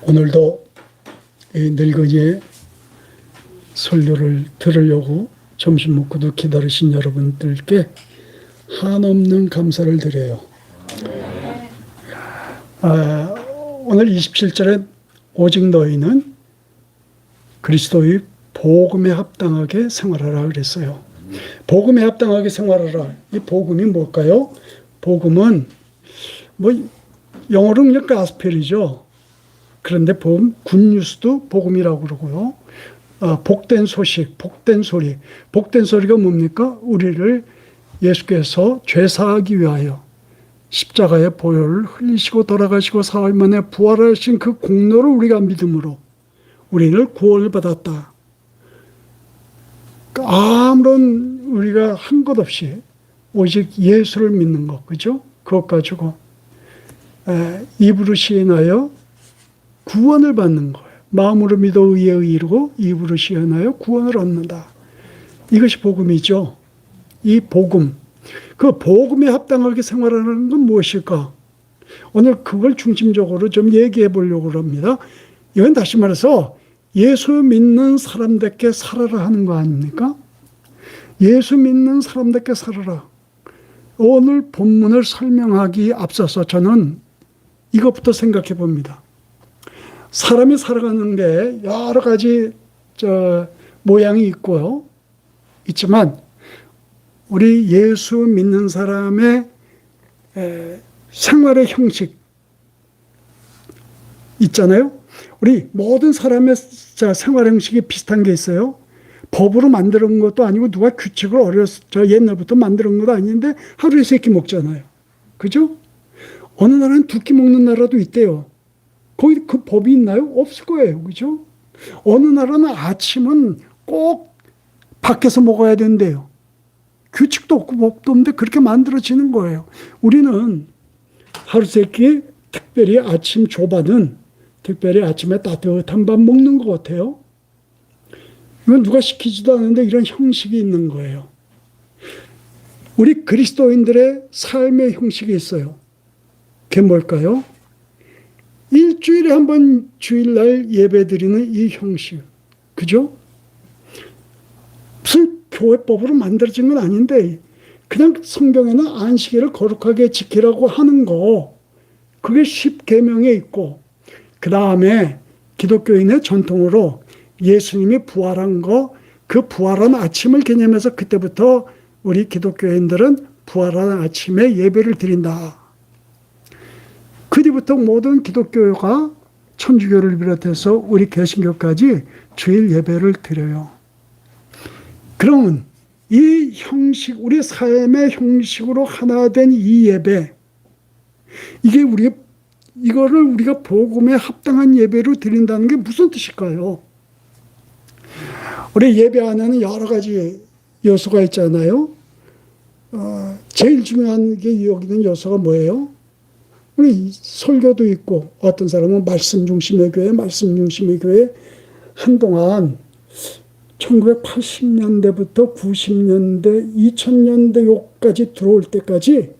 오늘도 이 늙은이의 설교를 들으려고 점심 먹고도 기다리신 여러분들께 한없는 감사를 드려요. 오늘 27절에 오직 너희는 그리스도의 복음에 합당하게 생활하라 그랬어요. 복음에 합당하게 생활하라. 이 복음이 뭘까요? 복음은 영어로 그냥 가스펠이죠. 그런데 굿뉴스도 복음이라고 그러고요. 복된 소식, 복된 소리. 복된 소리가 뭡니까? 우리를 예수께서 죄사하기 위하여 십자가의 보혈을 흘리시고 돌아가시고 사흘 만에 부활하신 그 공로를 우리가 믿음으로 우리를 구원을 받았다. 아무런 우리가 한 것 없이 오직 예수를 믿는 것, 그죠? 그것 가지고 입으로 시인하여 구원을 받는 거예요. 마음으로 믿어 의에 이르고 입으로 시인하여 구원을 얻는다. 이것이 복음이죠. 이 복음, 그 복음에 합당하게 생활하는 건 무엇일까? 오늘 그걸 중심적으로 좀 얘기해 보려고 합니다. 이건 다시 말해서 예수 믿는 사람답게 살아라 하는 거 아닙니까? 예수 믿는 사람답게 살아라. 오늘 본문을 설명하기 앞서서 저는 이것부터 생각해 봅니다. 사람이 살아가는 게 여러 가지 모양이 있지만 우리 예수 믿는 사람의 생활의 형식 있잖아요. 우리 모든 사람의 생활 형식이 비슷한 게 있어요. 법으로 만드는 것도 아니고 누가 규칙을 옛날부터 만드는 것도 아닌데 하루에 3끼 먹잖아요. 그죠? 어느 나라는 2끼 먹는 나라도 있대요. 거기 그 법이 있나요? 없을 거예요. 그죠? 어느 나라는 아침은 꼭 밖에서 먹어야 된대요. 규칙도 없고 법도 없는데 그렇게 만들어지는 거예요. 우리는 하루 3끼 특별히 아침 조반은 특별히 아침에 따뜻한 밥 먹는 것 같아요. 이건 누가 시키지도 않는데 이런 형식이 있는 거예요. 우리 그리스도인들의 삶의 형식이 있어요. 그게 뭘까요? 일주일에 한 번 주일날 예배드리는 이 형식. 그죠? 무슨 교회법으로 만들어진 건 아닌데 그냥 성경에는 안식일을 거룩하게 지키라고 하는 거, 그게 10계명에 있고, 그 다음에 기독교인의 전통으로 예수님이 부활한 거, 그 부활한 아침을 개념해서 그때부터 우리 기독교인들은 부활한 아침에 예배를 드린다. 그 뒤부터 모든 기독교가 천주교를 비롯해서 우리 개신교까지 주일 예배를 드려요. 그러면 이 형식, 우리 삶의 형식으로 하나 된 이 예배, 이거를 우리가 복음에 합당한 예배로 드린다는 게 무슨 뜻일까요? 우리 예배 안에는 여러 가지 요소가 있잖아요. 제일 중요한 게 여기는 요소가 뭐예요? 우리 설교도 있고, 어떤 사람은 말씀 중심의 교회, 한동안 1980년대부터 90년대, 2000년대 요까지 들어올 때까지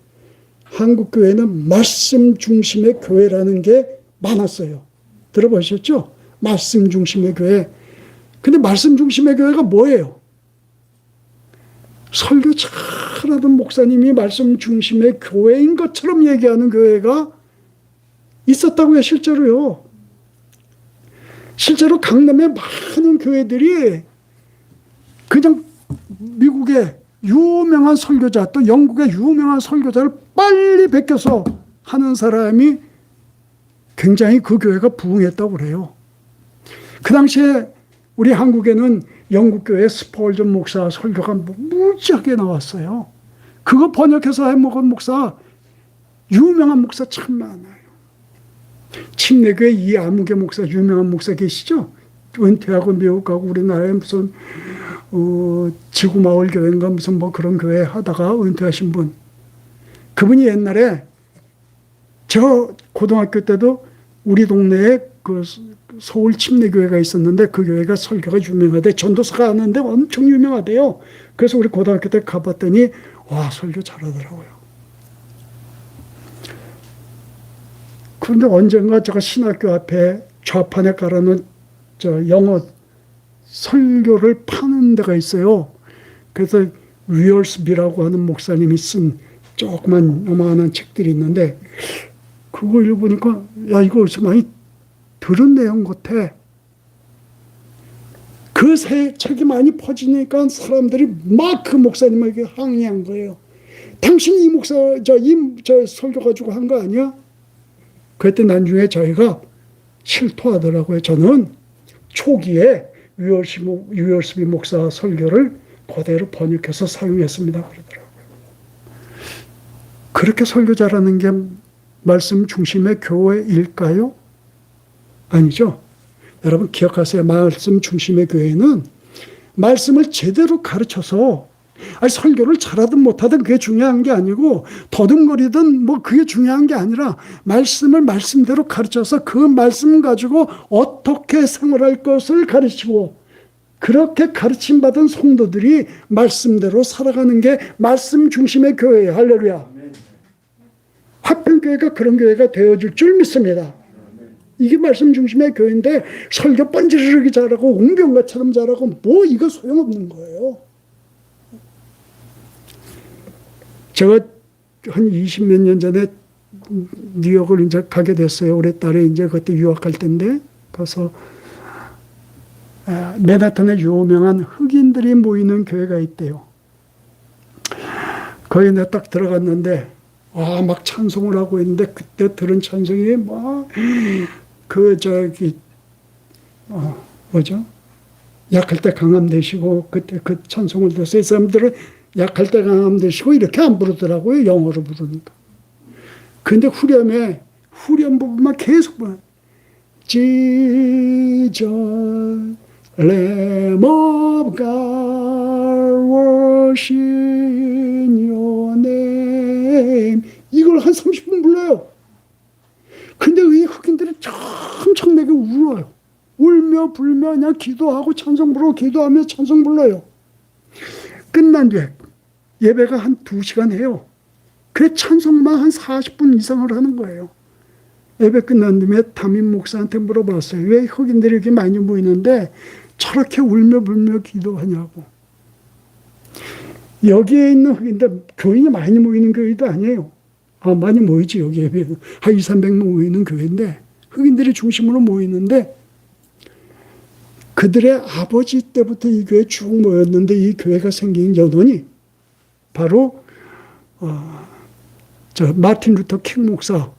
한국 교회는 말씀 중심의 교회라는 게 많았어요. 들어보셨죠? 말씀 중심의 교회. 근데 말씀 중심의 교회가 뭐예요? 설교 잘하던 목사님이 말씀 중심의 교회인 것처럼 얘기하는 교회가 있었다고요, 실제로요. 실제로 강남의 많은 교회들이 그냥 미국의 유명한 설교자, 또 영국의 유명한 설교자를 빨리 베껴서 하는 사람이 굉장히 그 교회가 부흥했다고 그래요. 그 당시에 우리 한국에는 영국교회 스펄전 목사 설교가 무지하게 나왔어요. 그거 번역해서 해먹은 목사, 유명한 목사 참 많아요. 침례교회 이아무개 목사, 유명한 목사 계시죠? 은퇴하고 미국 가고 우리나라에 무슨 지구마을교회인가 무슨 그런 교회 하다가 은퇴하신 분. 그분이 옛날에 저 고등학교 때도 우리 동네에 그 서울 침례교회가 있었는데 그 교회가 설교가 유명하대. 전도사가 아는데 엄청 유명하대요. 그래서 우리 고등학교 때 가봤더니 와, 설교 잘하더라고요. 그런데 언젠가 제가 신학교 앞에 좌판에 깔아놓은 영어 설교를 파는 데가 있어요. 그래서 위얼스비라고 하는 목사님이 쓴 조그만 요만한 책들이 있는데 그거 읽어보니까 야 이거 어디서 많이 들은 내용 같아. 그 책이 많이 퍼지니까 사람들이 막 그 목사님에게 항의한 거예요. 당신 이 목사 저 설교 가지고 한 거 아니야? 그때 나중에 저희가 실토하더라고요. 저는 초기에 유얼스비 목사 설교를 그대로 번역해서 사용했습니다. 그러더라고요. 그렇게 설교 잘하는 게 말씀 중심의 교회일까요? 아니죠. 여러분 기억하세요. 말씀 중심의 교회는 말씀을 제대로 가르쳐서 설교를 잘하든 못하든 그게 중요한 게 아니고 더듬거리든 뭐 그게 중요한 게 아니라 말씀을 말씀대로 가르쳐서 그 말씀 가지고 어떻게 생활할 것을 가르치고 그렇게 가르침받은 성도들이 말씀대로 살아가는 게 말씀 중심의 교회예요. 할렐루야. 화평교회가 그런 교회가 되어줄 줄 믿습니다. 이게 말씀 중심의 교회인데 설교 번지르르기 잘하고 웅병가처럼 잘하고 뭐 이거 소용없는 거예요. 제가 한 20몇 년 전에 뉴욕을 이제 가게 됐어요. 우리 딸이 이제 그때 유학할 때인데 가서 맨하탄에 유명한 흑인들이 모이는 교회가 있대요. 거기 내가 딱 들어갔는데 막 찬송을 하고 있는데 그때 들은 찬송이 뭐죠? 약할 때 강함 되시고 그때 그 찬송을 들었어요. 이 사람들은 약할 때 강함 되시고 이렇게 안 부르더라고요. 영어로 부르니까. 근데 후렴 부분만 계속 부르는 Jesus, Lamb of God, worship your name. 이걸 한 30분 불러요. 근데 이 흑인들이 엄청나게 울어요. 울며 불며 그냥 기도하고 찬송 부르고 기도하며 찬송 불러요. 끝난 뒤에 예배가 한 2시간 해요. 그래 찬송만 한 40분 이상을 하는 거예요. 예배 끝난 뒤에 담임 목사한테 물어봤어요. 왜 흑인들이 이렇게 많이 모이는데 저렇게 울며 불며 기도하냐고. 여기에 있는 흑인들 교인이 많이 모이는 교회도 아니에요. 많이 모이지 여기 예배 한 200~300명 모이는 교회인데 흑인들이 중심으로 모이는데 그들의 아버지 때부터 이 교회에 쭉 모였는데 이 교회가 생긴 연원이 바로 마틴 루터 킹 목사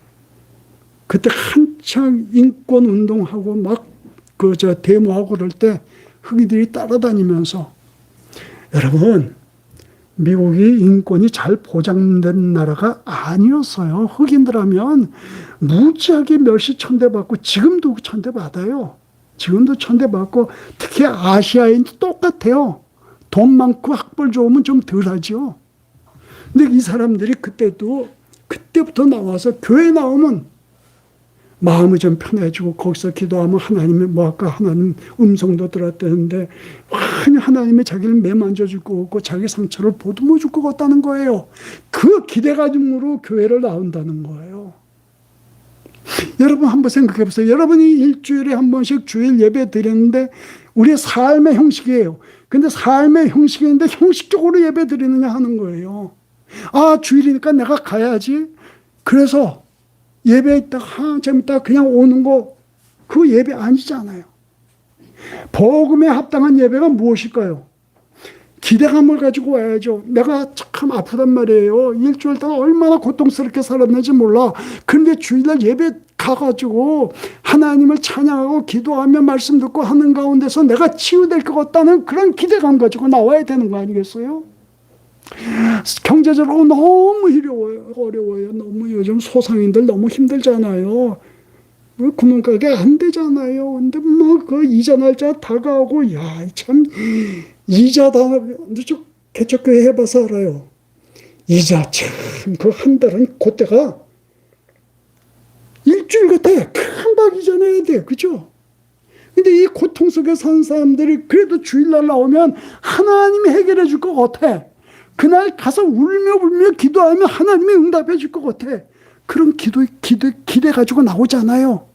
그때 한창 인권 운동하고 막 데모하고 그럴 때 흑인들이 따라다니면서 여러분 미국이 인권이 잘 보장된 나라가 아니었어요. 흑인들 하면 무지하게 멸시 천대받고 지금도 천대받아요. 지금도 천대받고 특히 아시아인도 똑같아요. 돈 많고 학벌 좋으면 좀 덜하죠. 근데 이 사람들이 그때부터 나와서 교회 나오면 마음이 좀 편해지고 거기서 기도하면 하나님의 아까 하나님 음성도 들었다는데 하나님이 자기를 매만져 줄 것 같고 자기 상처를 보듬어 줄 것 같다는 거예요. 그 기대감으로 교회를 나온다는 거예요. 여러분 한번 생각해 보세요. 여러분이 일주일에 한 번씩 주일 예배 드리는데 우리의 삶의 형식이에요. 근데 삶의 형식인데 형식적으로 예배 드리느냐 하는 거예요. 주일이니까 내가 가야지. 그래서 예배 있다가 재밌다 그냥 오는 거 그 예배 아니잖아요. 복음에 합당한 예배가 무엇일까요? 기대감을 가지고 와야죠. 내가 참 아프단 말이에요. 일주일 동안 얼마나 고통스럽게 살았는지 몰라. 그런데 주일날 예배 가가지고 하나님을 찬양하고 기도하며 말씀 듣고 하는 가운데서 내가 치유될 것 같다는 그런 기대감 가지고 나와야 되는 거 아니겠어요? 경제적으로 너무 어려워요. 너무 요즘 소상인들 너무 힘들잖아요. 구멍가게 안 되잖아요. 근데 그 이자 날짜 다가오고 참 이자 개척교회 해봐서 알아요. 이자 참 그 한 달은 그때가 일주일 같아. 금방 이자 내야 돼. 그죠? 근데 이 고통 속에 사는 사람들이 그래도 주일날 나오면 하나님이 해결해 줄 것 같아. 그날 가서 울며 불며 기도하면 하나님이 응답해 줄 것 같아. 그런 기대 가지고 나오잖아요.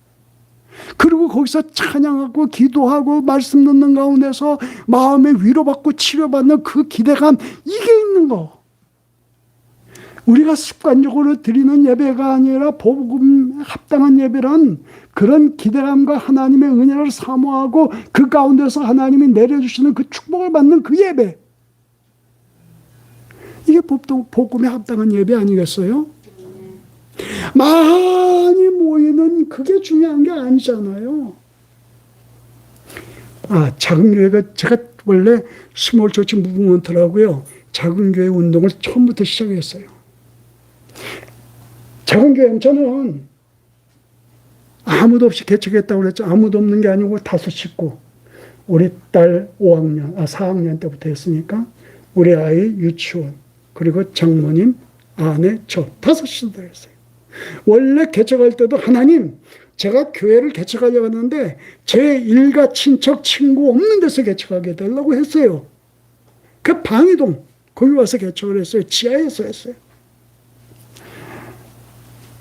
그리고 거기서 찬양하고 기도하고 말씀 듣는 가운데서 마음에 위로받고 치료받는 그 기대감, 이게 있는 거. 우리가 습관적으로 드리는 예배가 아니라 복음 합당한 예배란 그런 기대감과 하나님의 은혜를 사모하고 그 가운데서 하나님이 내려주시는 그 축복을 받는 그 예배. 이게 복음에 합당한 예배 아니겠어요? 많이 모이는 그게 중요한 게 아니잖아요. 작은 교회가, 제가 원래 스몰 처치 무브먼트라고요, 작은 교회 운동을 처음부터 시작했어요. 작은 교회는 저는 아무도 없이 개척했다고 그랬죠. 아무도 없는 게 아니고 5 식구. 우리 딸 4학년 때부터 했으니까 우리 아이 유치원, 그리고 장모님, 아내, 저 5씩 들었어요. 원래 개척할 때도 하나님, 제가 교회를 개척하려고 했는데 제 일가 친척 친구 없는 데서 개척하게 되려고 했어요. 그 방이동 거기 와서 개척을 했어요. 지하에서 했어요.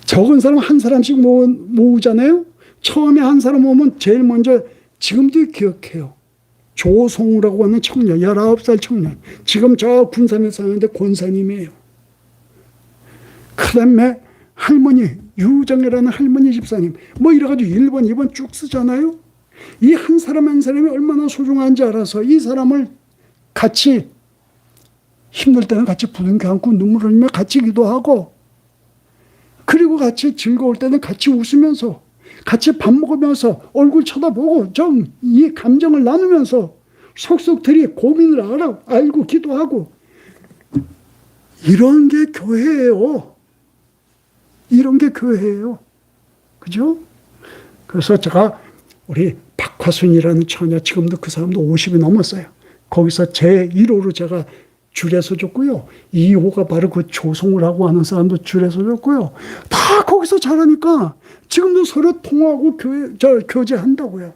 적은 사람 한 사람씩 모으잖아요. 처음에 한 사람 오면 제일 먼저, 지금도 기억해요, 조송우라고 하는 청년, 19살 청년. 지금 저 군산에 사는데 권사님이에요. 그 다음에 할머니, 유정이라는 할머니 집사님, 뭐 이래가지고 1번, 2번 쭉 쓰잖아요. 이 한 사람 한 사람이 얼마나 소중한지 알아서 이 사람을 같이, 힘들 때는 같이 부둥켜 안고 눈물 흘리며 같이 기도하고, 그리고 같이 즐거울 때는 같이 웃으면서, 같이 밥 먹으면서 얼굴 쳐다보고 좀 이 감정을 나누면서 속속들이 고민을 알고 기도하고, 이런 게 교회예요. 이런 게 교회예요. 그죠? 그래서 제가 우리 박화순이라는 처녀, 지금도 그 사람도 50이 넘었어요. 거기서 제 1호로 제가 줄여서 줬고요. 2호가 바로 그 조송을 하고 하는 사람도 줄여서 줬고요. 다 거기서 자라니까 지금도 서로 통하고 교제한다고요.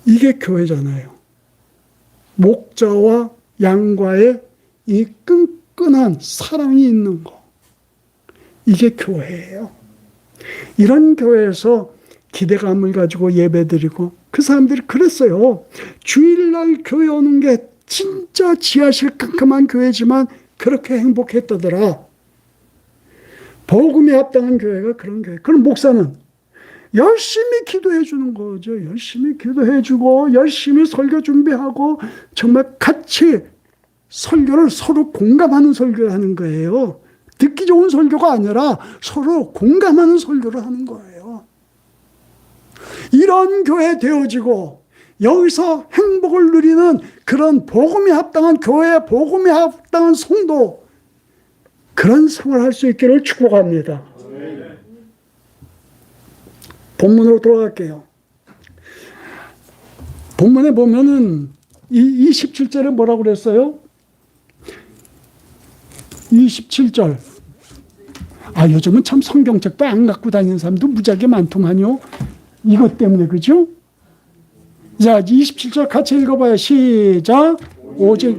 이게 교회잖아요. 목자와 양과의 이 끈끈한 사랑이 있는 거. 이게 교회예요. 이런 교회에서 기대감을 가지고 예배드리고, 그 사람들이 그랬어요. 주일날 교회 오는 게 진짜 지하실 깜깜한 교회지만 그렇게 행복했다더라. 복음에 합당한 교회가 그런 교회. 그럼 목사는 열심히 기도해 주는 거죠. 열심히 기도해 주고 열심히 설교 준비하고 정말 같이 설교를 서로 공감하는 설교를 하는 거예요. 듣기 좋은 설교가 아니라 서로 공감하는 설교를 하는 거예요. 이런 교회 되어지고 여기서 행복을 누리는 그런 복음에 합당한 교회, 복음에 합당한 성도, 그런 생활을 할 수 있기를 축복합니다. 본문으로 돌아갈게요. 본문에 보면은 이 27절에 뭐라고 그랬어요? 27절. 요즘은 참 성경책도 안 갖고 다니는 사람도 무지하게 많더만요. 이것 때문에, 그죠? 자, 27절 같이 읽어봐요. 시작. 오직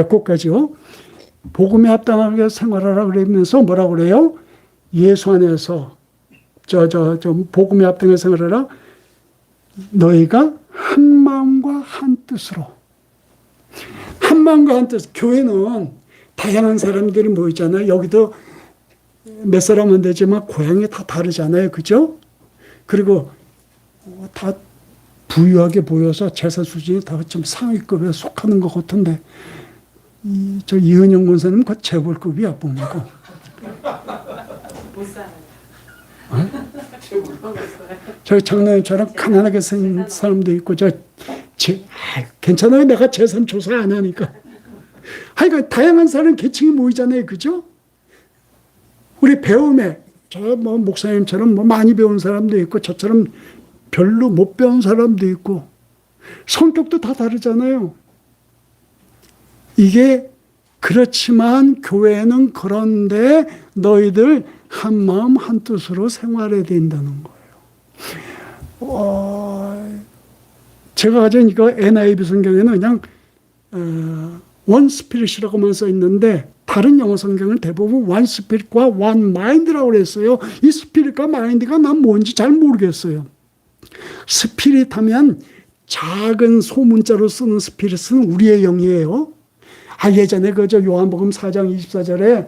끝까지요. 복음에 합당하게 생활하라 그러면서 뭐라고 그래요? 예수 안에서 복음에 합당하게 생활하라. 너희가 한 마음과 한 뜻으로. 한 마음과 한 뜻. 교회는 다양한 사람들이 모이잖아요. 여기도 몇 사람은 되지만 고향이 다 다르잖아요. 그죠? 그리고 다 부유하게 보여서 재산 수준이 다 좀 상위급에 속하는 것 같은데, 저 이은영 권사님은 그 재벌급이야, 보니까. 못 살아요. 저 장로님처럼 가난하게 생긴 사람도 있고, 괜찮아요. 내가 재산 조사 안 하니까. 하여간 다양한 사람 계층이 모이잖아요. 그죠? 우리 배움에, 목사님처럼 많이 배운 사람도 있고, 저처럼 별로 못 배운 사람도 있고, 성격도 다 다르잖아요. 이게 그렇지만 교회는 그런데 너희들 한 마음 한 뜻으로 생활해야 된다는 거예요. 제가 가진 이거 NIV 성경에는 그냥 원 스피릿이라고만 써 있는데 다른 영어 성경은 대부분 원 스피릿과 원 마인드라고 그랬어요. 이 스피릿과 마인드가 난 뭔지 잘 모르겠어요. 스피릿 하면 작은 소문자로 쓰는 스피릿은 우리의 영이에요. 예전에 그저 요한복음 4장 24절에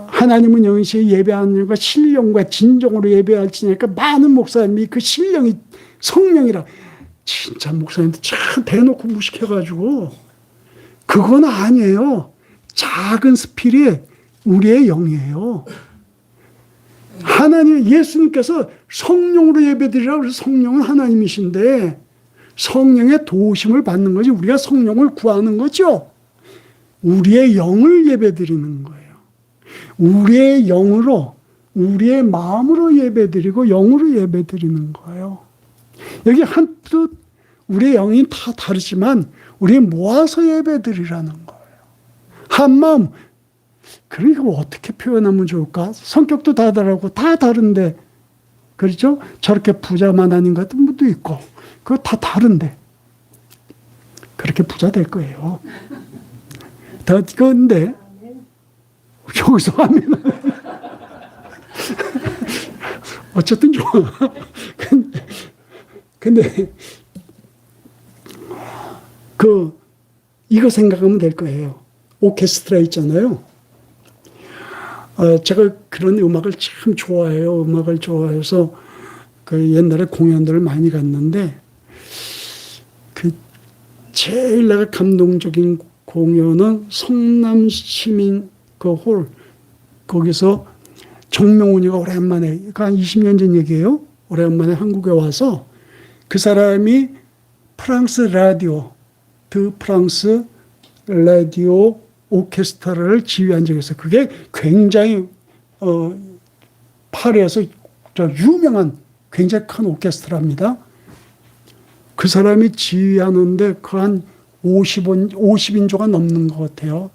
하나님은 영이시 예배하는 영과 신령과 진정으로 예배할지니까 많은 목사님이 그 신령이 성령이라. 진짜 목사님도 참 대놓고 무식해가지고 그건 아니에요. 작은 스피릿 우리의 영이에요. 하나님 예수님께서 성령으로 예배드리라고 그래서 성령은 하나님이신데 성령의 도우심을 받는 거지 우리가 성령을 구하는 거죠. 우리의 영을 예배드리는 거예요. 우리의 영으로 우리의 마음으로 예배드리고 영으로 예배드리는 거예요. 여기 한뜻 우리의 영이 다 다르지만 우리 모아서 예배드리라는 거예요. 한마음. 그러니까 어떻게 표현하면 좋을까? 성격도 다 다르고 다 다른데 그렇죠? 저렇게 부자만 아닌 것 같은 분도 있고 그거 다 다른데 그렇게 부자 될 거예요. 그런데 여기서 하면 어쨌든 좋아. 근데 이거 생각하면 될 거예요. 오케스트라 있잖아요. 제가 그런 음악을 참 좋아해요. 음악을 좋아해서 그 옛날에 공연들을 많이 갔는데 제일 내가 감동적인 공연은 성남 시민 그 홀 거기서 정명훈이가 오랜만에 한 20년 전 얘기예요. 오랜만에 한국에 와서 그 사람이 프랑스 라디오 프랑스 라디오 오케스트라를 지휘한 적이 있어요. 그게 굉장히 파리에서 유명한 굉장히 큰 오케스트라입니다. 그 사람이 지휘하는데 그 한 50인조가 넘는 것 같아요.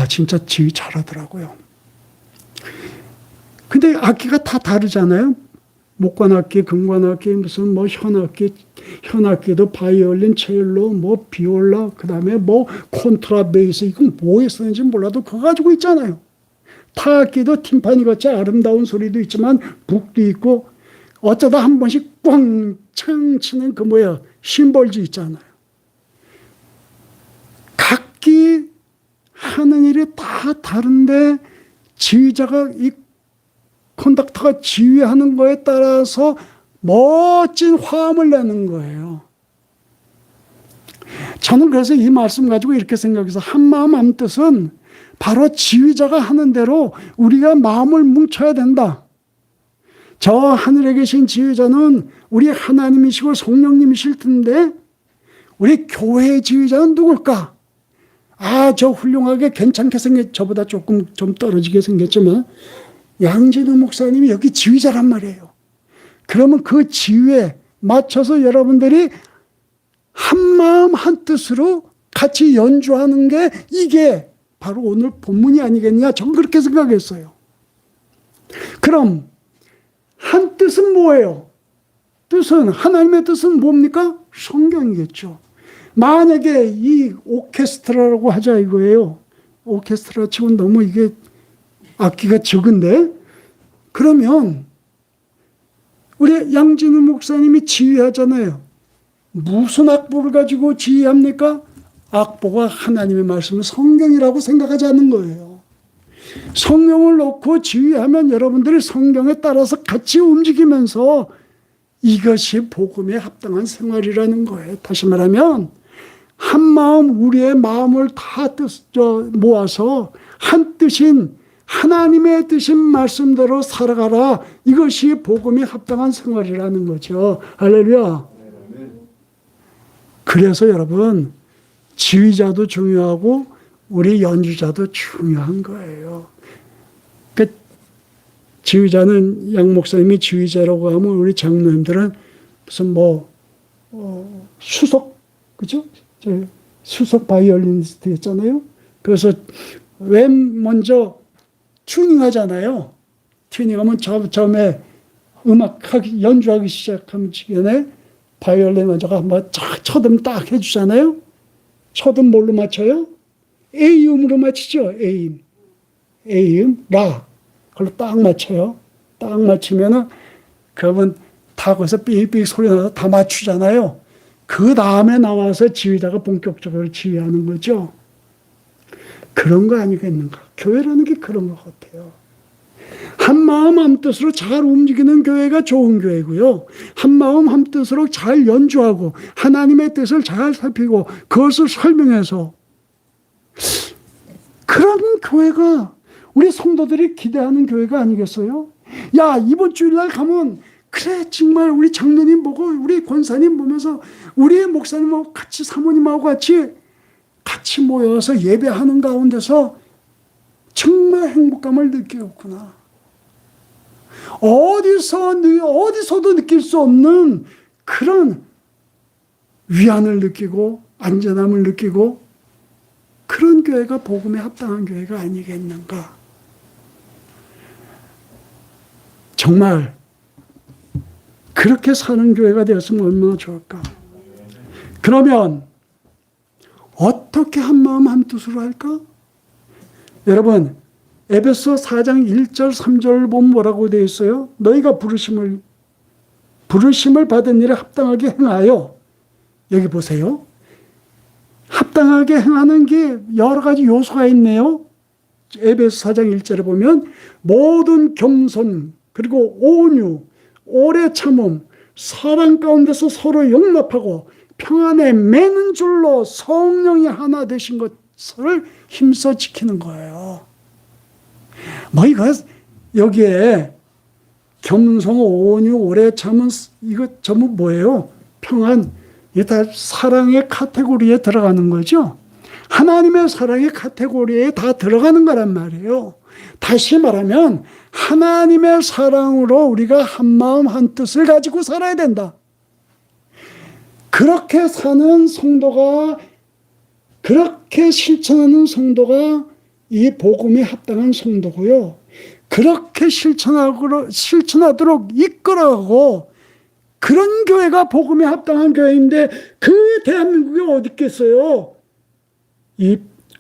진짜 지휘 잘하더라고요. 근데 악기가 다 다르잖아요. 목관악기, 금관악기, 무슨 현악기도 바이올린, 첼로, 비올라, 그 다음에 콘트라베이스, 이건 뭐에 쓰는지 몰라도 그거 가지고 있잖아요. 타악기도 팀파니 같이 아름다운 소리도 있지만 북도 있고 어쩌다 한 번씩 꽝창 치는 심벌즈 있잖아요. 각기 하는 일이 다 다른데 지휘자가 이 컨덕터가 지휘하는 거에 따라서 멋진 화음을 내는 거예요. 저는 그래서 이 말씀 가지고 이렇게 생각해서 한마음 한뜻은 바로 지휘자가 하는 대로 우리가 마음을 뭉쳐야 된다. 저 하늘에 계신 지휘자는 우리 하나님이시고 성령님이실 텐데 우리 교회의 지휘자는 누굴까? 저 훌륭하게 괜찮게 저보다 조금 좀 떨어지게 생겼지만 양진우 목사님이 여기 지휘자란 말이에요. 그러면 그 지휘에 맞춰서 여러분들이 한마음 한뜻으로 같이 연주하는 게 이게 바로 오늘 본문이 아니겠냐. 저는 그렇게 생각했어요. 그럼 한 뜻은 뭐예요? 하나님의 뜻은 뭡니까? 성경이겠죠. 만약에 이 오케스트라라고 하자 이거예요. 오케스트라 치고는 너무 이게 악기가 적은데 그러면 우리 양진우 목사님이 지휘하잖아요. 무슨 악보를 가지고 지휘합니까? 악보가 하나님의 말씀을 성경이라고 생각하지 않는 거예요. 성경을 놓고 지휘하면 여러분들이 성경에 따라서 같이 움직이면서 이것이 복음에 합당한 생활이라는 거예요. 다시 말하면 한 마음 우리의 마음을 다 모아서 한 뜻인 하나님의 뜻인 말씀대로 살아가라. 이것이 복음에 합당한 생활이라는 거죠. 할렐루야. 그래서 여러분 지휘자도 중요하고 우리 연주자도 중요한 거예요. 그러니까 지휘자는 양 목사님이 지휘자라고 하면 우리 장로님들은 무슨 수석 그죠? 수석 바이올리니스트였잖아요. 그래서 맨 먼저 튜닝하잖아요. 튜닝하면 처음에 연주하기 시작하면 전에 바이올린 여자가 한번 첫음 딱 해주잖아요. 첫음 뭘로 맞춰요? A음으로 맞히죠. A음, 라. 그걸로 딱 맞춰요. 딱 맞추면은, 그러면 다 거기서 삐삐 소리 나서 다 맞추잖아요. 그 다음에 나와서 지휘자가 본격적으로 지휘하는 거죠. 그런 거 아니겠는가? 교회라는 게 그런 것 같아요. 한 마음 한 뜻으로 잘 움직이는 교회가 좋은 교회고요. 한 마음 한 뜻으로 잘 연주하고 하나님의 뜻을 잘 살피고 그것을 설명해서 그런 교회가 우리 성도들이 기대하는 교회가 아니겠어요? 야, 이번 주일날 가면 그래 정말 우리 장로님 보고 우리 권사님 보면서 우리 목사님하고 같이 사모님하고 같이 모여서 예배하는 가운데서 정말 행복감을 느끼었구나. 어디서도 느낄 수 없는 그런 위안을 느끼고 안전함을 느끼고 그런 교회가 복음에 합당한 교회가 아니겠는가. 정말 그렇게 사는 교회가 되었으면 얼마나 좋을까. 그러면 어떻게 한 마음 한 뜻으로 할까? 여러분 에베소 4장 1절 3절 보면 뭐라고 되어 있어요? 너희가 부르심을 받은 일에 합당하게 행하여. 여기 보세요. 합당하게 행하는 게 여러 가지 요소가 있네요. 에베소 4장 1절에 보면 모든 겸손 그리고 온유 오래 참음 사랑 가운데서 서로 용납하고 평안에 매는 줄로 성령이 하나 되신 것을 힘써 지키는 거예요. 뭐 이거 여기에 겸손, 온유, 오래 참은 이거 전부 뭐예요? 평안. 이게 다 사랑의 카테고리에 들어가는 거죠. 하나님의 사랑의 카테고리에 다 들어가는 거란 말이에요. 다시 말하면 하나님의 사랑으로 우리가 한 마음 한 뜻을 가지고 살아야 된다. 그렇게 사는 성도가, 그렇게 실천하는 성도가 이 복음에 합당한 성도고요. 그렇게 실천하도록 이끌어가고 그런 교회가 복음에 합당한 교회인데 그 대한민국에 어디 있겠어요? 이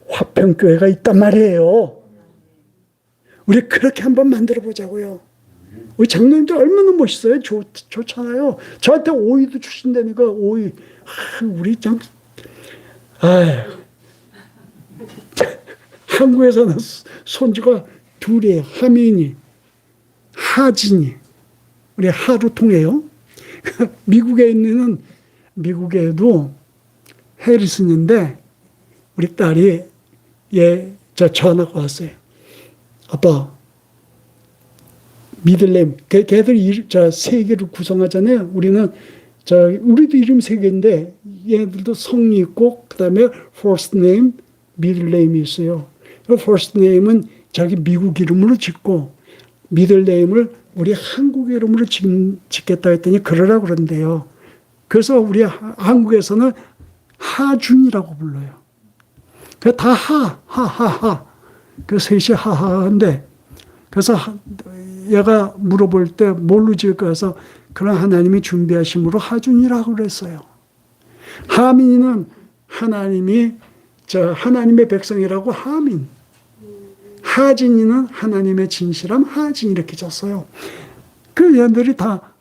화평교회가 있단 말이에요. 우리 그렇게 한번 만들어 보자고요. 우리 장로님들 얼마나 멋있어요. 좋잖아요. 저한테 오이도 주신다니까 오이. 우리 참 한국에서는 손주가 둘이에요. 하민이, 하진이. 우리 하루 통해요. 미국에 있는 미국에도 해리슨인데 우리 딸이 전화가 왔어요. 아빠, 미들네임. 걔들 세 개를 구성하잖아요. 우리도 이름 세 개인데 얘네들도 성이 있고 그다음에 first name, middle name이 있어요. first name은 자기 미국 이름으로 짓고 middle name을 우리 한국 이름으로 짓겠다 했더니 그러라고 그런대요. 그래서 우리 한국에서는 하준이라고 불러요. 다 하하하. 그 셋이 하하인데 그래서 얘가 물어볼 때 뭘로 지을까 해서 그런 하나님이 준비하심으로 하준이라고 그랬어요. 하민이는 하나님의 백성이라고 하민. 하진이는 하나님의 진실함 하진 이렇게 졌어요. 그 얘들이 다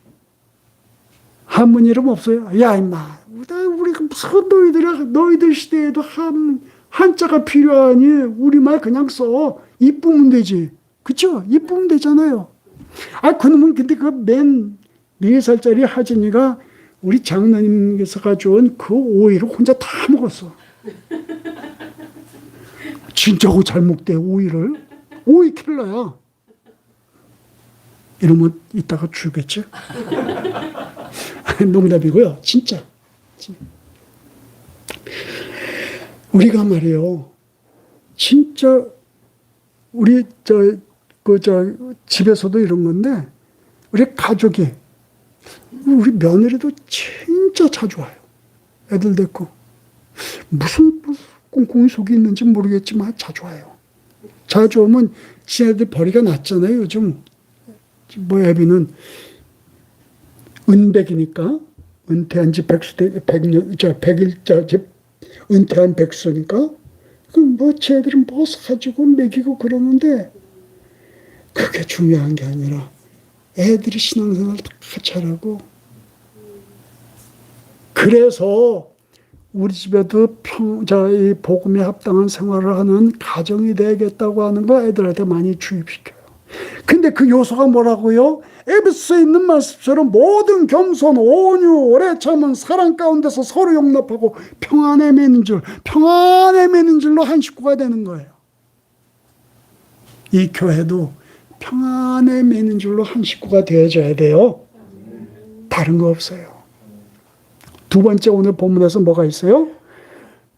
한문 이름 없어요. 야 임마, 우리 무슨 너희들 시대에도 한자가 필요하니 우리말 그냥 써. 이쁘면 되지. 그쵸? 이쁘면 되잖아요. 그놈은 근데 그 맨 4살짜리 하진이가 우리 장로님께서 가져온 그 오이를 혼자 다 먹었어. 진짜고 잘 먹대, 오이를. 오이 킬러야. 이러면 이따가 죽겠지? 농담이고요. 진짜. 우리가 말이에요. 진짜, 우리, 집에서도 이런 건데, 우리 가족이, 우리 며느리도 진짜 자주 와요. 애들 데리고. 무슨 꽁꽁이 속이 있는지 모르겠지만 자주 와요. 자주 오면 지네들 벌이가 났잖아요. 요즘 애비는 은백이니까 은퇴한 지 100년, 100일째 은퇴한 백수니까, 뭐, 쟤들은 뭐 사주고 먹이고 그러는데, 그게 중요한 게 아니라, 애들이 신앙생활 다 잘하고, 그래서, 우리 집에도 이 복음에 합당한 생활을 하는 가정이 되겠다고 하는 거 애들한테 많이 주입시켜요. 근데 그 요소가 뭐라고요? 에베소에 있는 말씀처럼 모든 겸손, 온유, 오래 참은 사랑 가운데서 서로 용납하고 평안에 매는 줄로 한 식구가 되는 거예요. 이 교회도 평안에 매는 줄로 한 식구가 되어져야 돼요. 다른 거 없어요. 두 번째 오늘 본문에서 뭐가 있어요?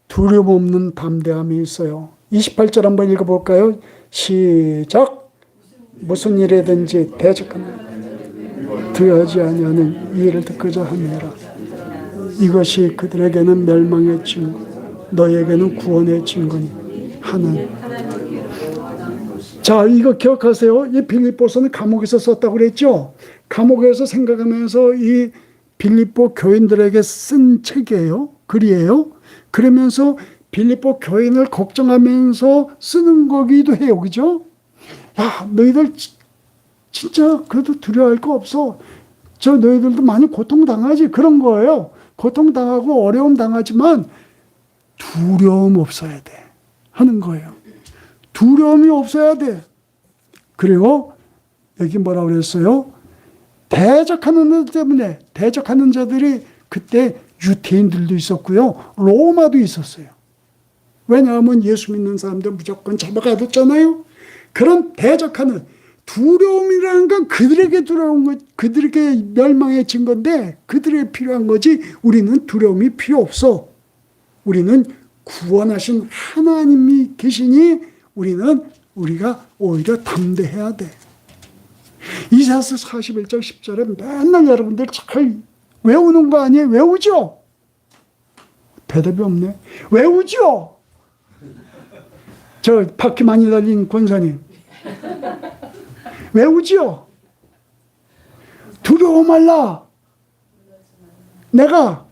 두려움 없는 담대함이 있어요. 28절 한번 읽어볼까요? 시작. 무슨 일이든지 대적하는 두려워하지 아니하는 이 일을 듣고자 함이라. 이것이 그들에게는 멸망의 증거, 너에게는 구원의 증거니 하는. 자, 이거 기억하세요. 이 빌립보서는 감옥에서 썼다고 그랬죠. 감옥에서 생각하면서 이 빌립보 교인들에게 쓴 책이에요. 글이에요. 그러면서 빌립보 교인을 걱정하면서 쓰는 거기도 해요. 그죠? 야, 너희들 진짜 그래도 두려워할 거 없어. 저 너희들도 많이 고통당하지. 그런 거예요. 고통당하고 어려움 당하지만 두려움 없어야 돼. 하는 거예요. 두려움이 없어야 돼. 그리고 여기 뭐라고 그랬어요? 대적하는 자 때문에, 대적하는 자들이 그때 유대인들도 있었고요. 로마도 있었어요. 왜냐하면 예수 믿는 사람들 무조건 잡아가뒀잖아요. 그런 대적하는 두려움이라는 건 그들에게 두려운 것, 그들에게 멸망의 증거인데 그들에게 필요한 거지. 우리는 두려움이 필요 없어. 우리는 구원하신 하나님이 계시니 우리가 오히려 담대해야 돼. 이사야서 41장 10절에 맨날 여러분들 잘 외우는 거 아니에요? 외우죠? 대답이 없네. 외우죠? 저 바퀴 많이 달린 권사님. 외우죠? 두려워 말라. 내가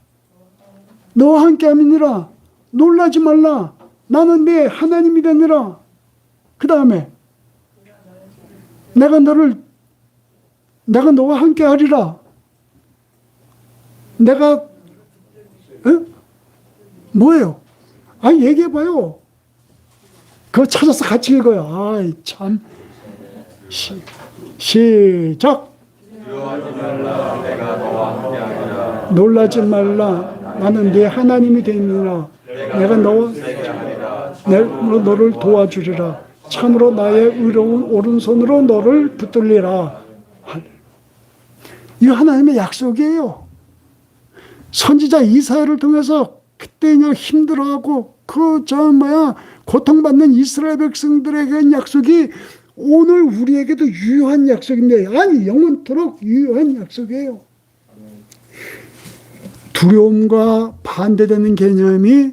너와 함께 함이니라. 놀라지 말라. 나는 네 하나님이 되니라. 그 다음에 내가 너와 함께 하리라. 내가 뭐예요? 얘기해봐요. 그거 찾아서 같이 읽어요. 아이 참. 시작. 놀라지 말라. 나는 네 하나님이 되니라. 내가 너를 도와주리라. 참으로 나의 의로운 오른손으로 너를 붙들리라. 이거 하나님의 약속이에요. 선지자 이사야를 통해서 그때 그냥 힘들어하고 고통받는 이스라엘 백성들에게 약속이 오늘 우리에게도 유효한 약속입니다. 아니 영원토록 유효한 약속이에요. 두려움과 반대되는 개념이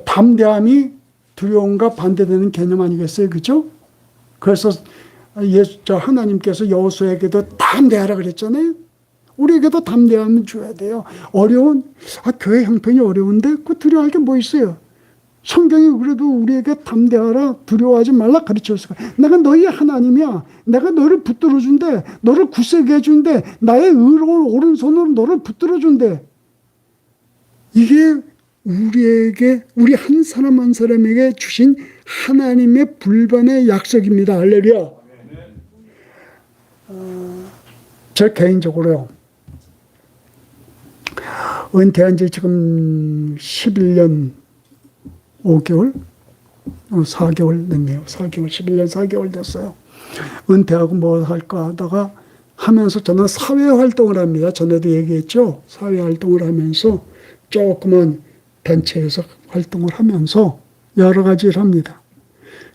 담대함이 두려움과 반대되는 개념 아니겠어요? 그죠? 그래서 하나님께서 여호수아에게도 담대하라 그랬잖아요. 우리에게도 담대함을 줘야 돼요. 교회 형편이 어려운데 그 두려워할 게 뭐 있어요? 성경이 그래도 우리에게 담대하라, 두려워하지 말라 가르쳤을 거야. 내가 너희 하나님이야. 내가 너를 붙들어준대. 너를 굳세게 해준대. 나의 의로운 오른손으로 너를 붙들어준대. 이게 우리 한 사람 한 사람에게 주신 하나님의 불변의 약속입니다. 할렐루야. 저 개인적으로요. 은퇴한 지 지금 11년 5개월? 4개월 됐네요. 11년 4개월 됐어요. 은퇴하고 뭐 할까 하다가 하면서 저는 사회활동을 합니다. 전에도 얘기했죠. 사회활동을 하면서 조그만 단체에서 활동을 하면서 여러 가지 일을 합니다.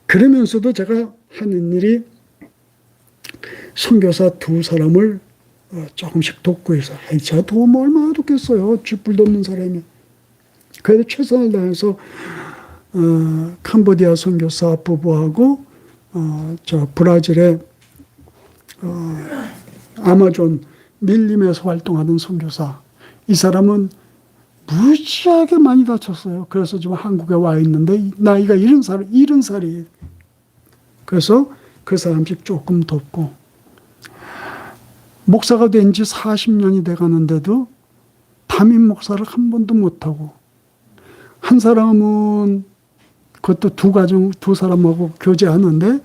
그러면서도 제가 하는 일이 선교사 2사람을 조금씩 돕고 해서 제가 도움 얼마나 돕겠어요. 쥐뿔도 없는 사람이. 그래도 최선을 다해서 캄보디아 선교사 부부하고 저 브라질의 아마존 밀림에서 활동하는 선교사. 이 사람은 무지하게 많이 다쳤어요. 그래서 지금 한국에 와 있는데 나이가 70살이에요. 그래서 그 사람씩 조금 돕고, 목사가 된 지 40년이 돼 가는데도 담임 목사를 한 번도 못하고, 한 사람은 그것도 두 사람하고 교제하는데,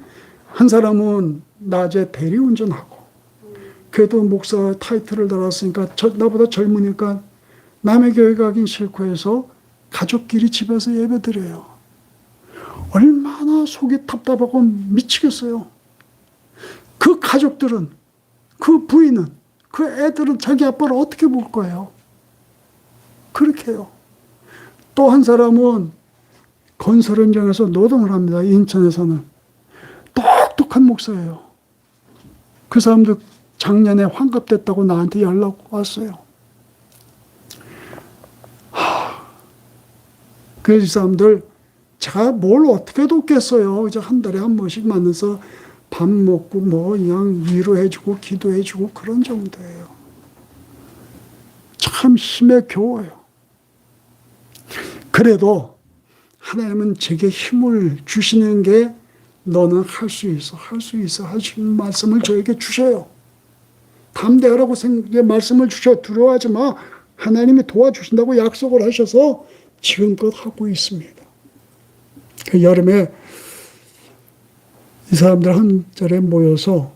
한 사람은 낮에 대리운전하고, 그래도 목사 타이틀을 달았으니까 나보다 젊으니까 남의 교회 가긴 싫고 해서 가족끼리 집에서 예배드려요. 얼마나 속이 답답하고 미치겠어요. 그 가족들은, 그 부인은, 그 애들은 자기 아빠를 어떻게 볼 거예요? 그렇게 해요. 또 한 사람은 건설 현장에서 노동을 합니다. 인천에서는. 똑똑한 목사예요. 그 사람도 작년에 환갑됐다고 나한테 연락 왔어요. 그래서 이 사람들 제가 뭘 어떻게 돕겠어요. 이제 한 달에 한 번씩 만나서 밥 먹고 뭐 그냥 위로해주고 기도해주고 그런 정도예요. 참 힘에 겨워요. 그래도 하나님은 제게 힘을 주시는 게 너는 할 수 있어, 할 수 있어 하시는 말씀을 저에게 주셔요. 담대하라고 말씀을 주셔. 두려워하지 마. 하나님이 도와주신다고 약속을 하셔서 지금껏 하고 있습니다. 그 여름에 이 사람들 한 자리에 모여서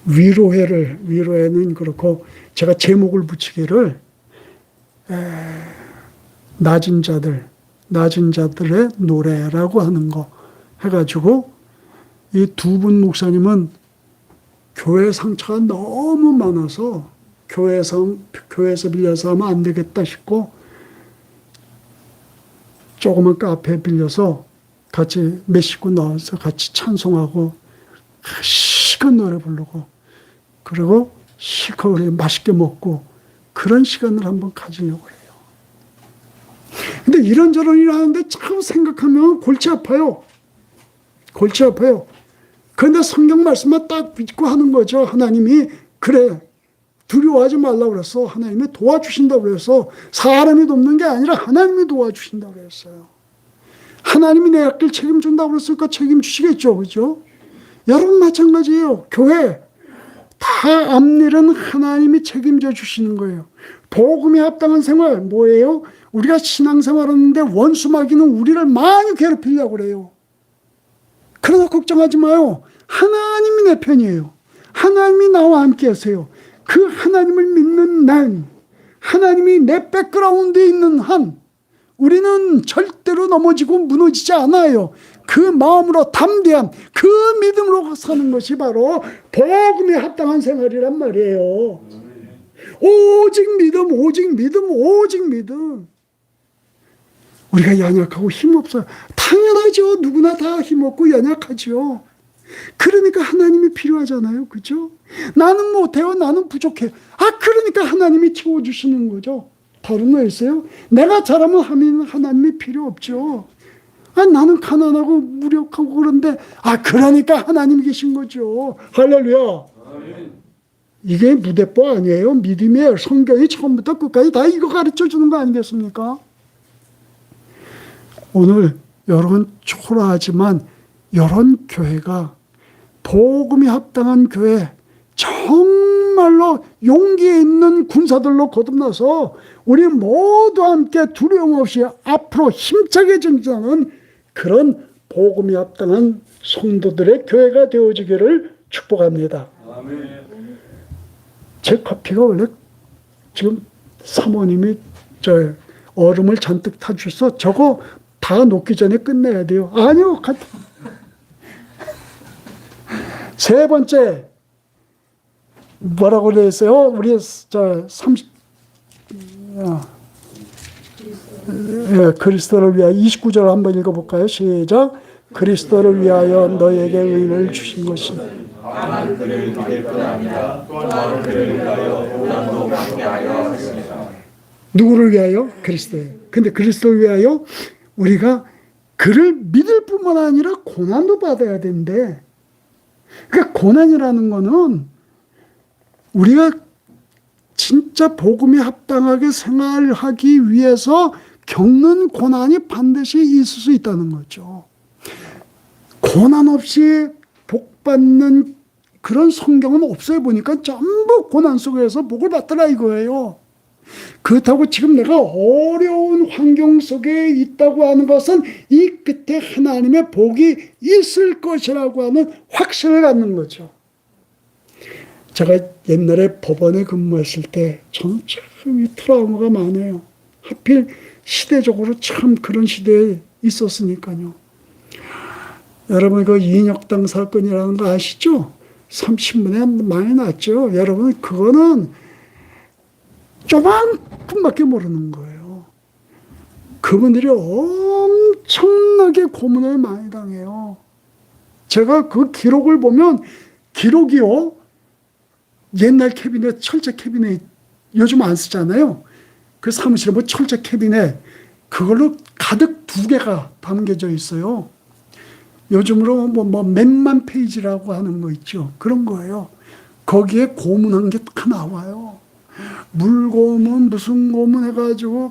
위로회는 그렇고, 제가 제목을 붙이기를 낮은 자들의 노래라고 하는 거 해가지고, 이 두 분 목사님은 교회 상처가 너무 많아서 교회에서 빌려서 하면 안 되겠다 싶고, 조그만 카페 빌려서 같이 몇 식구 나와서 같이 찬송하고 시간 노래 부르고, 그리고 실컷 우리 맛있게 먹고 그런 시간을 한번 가지려고 해요. 근데 이런저런 일 하는데 참 생각하면 골치 아파요. 골치 아파요. 그런데 성경 말씀만 딱 믿고 하는 거죠. 하나님이 그래 두려워하지 말라고 그랬어. 하나님이 도와주신다고 그랬어. 사람이 돕는 게 아니라 하나님이 도와주신다고 그랬어요. 하나님이 내 앞길 책임준다고 그랬으니까 책임주시겠죠. 그죠? 여러분 마찬가지예요. 교회 다 앞일은 하나님이 책임져 주시는 거예요. 복음에 합당한 생활 뭐예요? 우리가 신앙생활 하는데 원수 마귀는 우리를 많이 괴롭히려고 그래요. 그러나 걱정하지 마요. 하나님이 내 편이에요. 하나님이 나와 함께 하세요. 그 하나님을 믿는 난, 하나님이 내 백그라운드에 있는 한, 우리는 절대로 넘어지고 무너지지 않아요. 그 마음으로 담대한 그 믿음으로 사는 것이 바로 복음에 합당한 생활이란 말이에요. 오직 믿음, 오직 믿음, 오직 믿음. 우리가 연약하고 힘없어요. 당연하죠. 누구나 다 힘없고 연약하죠. 그러니까 하나님이 필요하잖아요. 그죠? 나는 못해요. 나는 부족해. 그러니까 하나님이 채워주시는 거죠. 다른 거 있어요? 내가 잘하면 하나님이 필요 없죠. 나는 가난하고 무력하고 그런데 그러니까 하나님이 계신 거죠. 할렐루야. 이게 무대뽀 아니에요. 믿음이에요. 성경이 처음부터 끝까지 다 이거 가르쳐 주는 거 아니겠습니까? 오늘 여러분 초라하지만 이런 교회가 복음이 합당한 교회, 정말로 용기 있는 군사들로 거듭나서 우리 모두 함께 두려움 없이 앞으로 힘차게 전진하는 그런 복음이 합당한 성도들의 교회가 되어지기를 축복합니다. 아멘. 제 커피가 원래 지금 사모님이 얼음을 잔뜩 타주셔서 저거 다 녹기 전에 끝내야 돼요. 아니요. 세 번째 뭐라고 그랬어요? 우리 30 그리스도를 위하여 29절 한번 읽어볼까요? 시작. 그리스도를 위하여 너에게 의를 주신 것이 누구를 위하여? 그리스도예요. 근데 그리스도를 위하여 우리가 그를 믿을 뿐만 아니라 고난도 받아야 되는데, 그러니까 고난이라는 거는 우리가 진짜 복음에 합당하게 생활하기 위해서 겪는 고난이 반드시 있을 수 있다는 거죠. 고난 없이 복 받는 그런 성경은 없어요. 보니까 전부 고난 속에서 복을 받더라 이거예요. 그렇다고 지금 내가 어려운 환경 속에 있다고 하는 것은 이 끝에 하나님의 복이 있을 것이라고 하는 확신을 갖는 거죠. 제가 옛날에 법원에 근무했을 때 저는 참 트라우마가 많아요. 하필 시대적으로 참 그런 시대에 있었으니까요. 여러분 그 이인혁당 사건이라는 거 아시죠? 30분에 많이 났죠. 여러분 그거는 조금밖에 모르는 거예요. 그분들이 엄청나게 고문을 많이 당해요. 제가 그 기록을 보면 기록이요. 옛날 캐비넷, 철제 캐비넷 요즘 안 쓰잖아요. 그 사무실에 뭐 철제 캐비넷 그걸로 가득 2개가 담겨져 있어요. 요즘으로 뭐 몇만 페이지라고 하는 거 있죠. 그런 거예요. 거기에 고문한 게 다 나와요. 물고문 무슨 고문 해가지고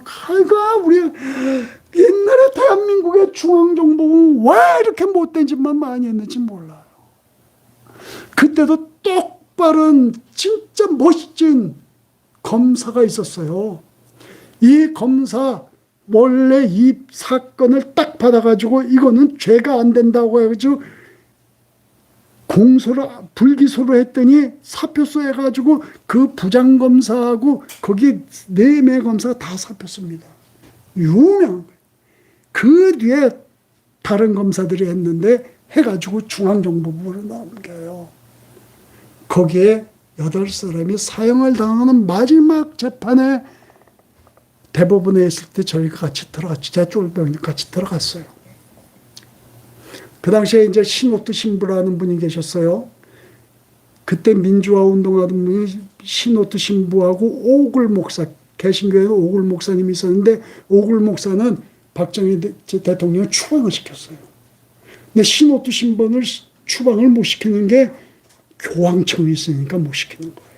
우리 옛날에 대한민국의 중앙정보는 왜 이렇게 못된 짓만 많이 했는지 몰라요. 그때도 똑바른 진짜 멋진 검사가 있었어요. 이 검사 원래 이 사건을 딱 받아가지고 이거는 죄가 안 된다고 해가지고 불기소를 했더니 사표서 해가지고 그 부장검사하고 거기 4명 검사가 다 사표습니다. 유명한 거예요. 그 뒤에 다른 검사들이 했는데 해가지고 중앙정보부로 넘겨요. 거기에 8사람이 사형을 당하는 마지막 재판에 대법원에 있을 때 저희가 같이 들어갔죠. 제가 쫄병이 같이 들어갔어요. 그 당시에 이제 신옥두 신부라는 분이 계셨어요. 그때 민주화 운동하던 분이 신옥두 신부하고 오글 목사, 개신교에는 오글 목사님이 있었는데 오글 목사는 박정희 대통령을 추방을 시켰어요. 근데 신옥두 신부를 추방을 못 시키는 게 교황청이 있으니까 못 시키는 거예요.